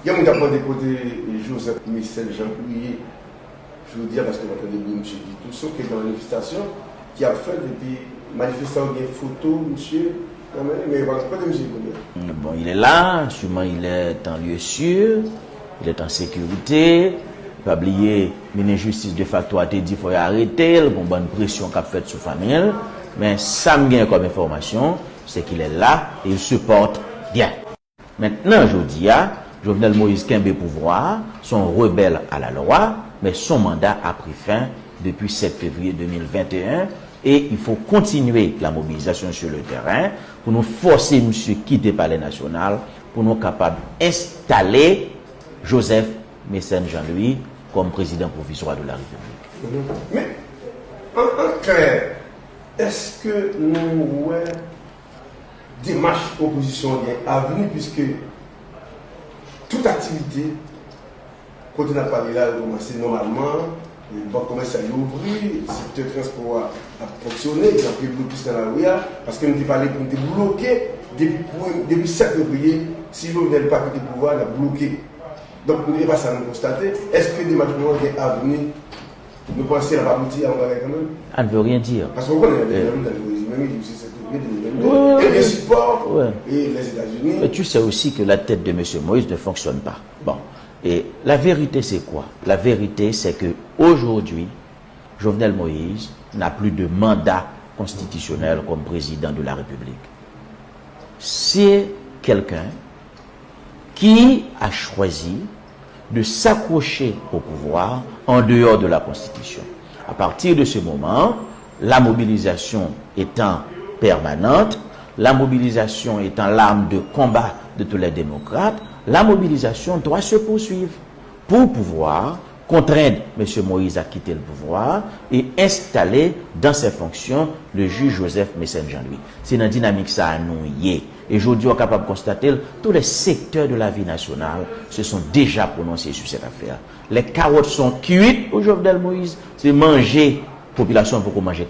Il y a un gars de côté Joseph Michel Jean-Louis, je veux dire parce que vous entendez bien, monsieur dit tout ça, qui est dans la manifestation, qui a fait depuis manifestation des photos, monsieur. Mais voilà, pas de monsieur. Bon, il est là, sûrement il est en lieu sûr, il est en sécurité. Pas oublier, le ministre de Justice de facto a dit qu'il faut arrêter, il y a une bonne pression qu'a faite sur la famille. Mais ça me gagne comme information, c'est qu'il est là et il se porte bien. Maintenant, je dis, Jovenel Moïse Kembe pouvoir, sont rebelles à la loi, mais son mandat a pris fin depuis 7 février 2021 et il faut continuer la mobilisation sur le terrain pour nous forcer monsieur quitter le palais national pour nous capables d'installer Joseph Mécène Jean-Louis comme président provisoire de la République. Mais en clair, est-ce que nous avons des marches opposition à venir puisque toute activité, quand on a parlé là, a commencé normalement, les banques commerciales ont ouvert, le secteur transport a fonctionné, il y a plus plus dans la rue, parce que nous avons parlé pour nous bloquer depuis 7 février, si vous n'avez pas quitté le pouvoir, on a bloqué. Donc nous n'avons pas ça à nous constater. Est-ce que des marches à venir, nous pensons qu'elle va aboutir à un bagage quand même? Elle ne veut rien dire. Parce qu'on connaît les même dans le régime, et les supports, et les États-Unis. Mais tu sais aussi que la tête de M. Moïse ne fonctionne pas. Bon. Et la vérité, c'est quoi? La vérité, c'est que aujourd'hui, Jovenel Moïse n'a plus de mandat constitutionnel comme président de la République. C'est quelqu'un qui a choisi de s'accrocher au pouvoir en dehors de la Constitution. À partir de ce moment, la mobilisation étant permanente, la mobilisation étant l'arme de combat de tous les démocrates, la mobilisation doit se poursuivre pour pouvoir contraindre M. Moïse à quitter le pouvoir et installer dans ses fonctions le juge Joseph Mécène Jean-Louis. C'est une dynamique ça à nous y est. Et aujourd'hui, on est capable de constater tous les secteurs de la vie nationale se sont déjà prononcés sur cette affaire. Les carottes sont cuites au Jovenel Moïse, c'est manger, population pour manger.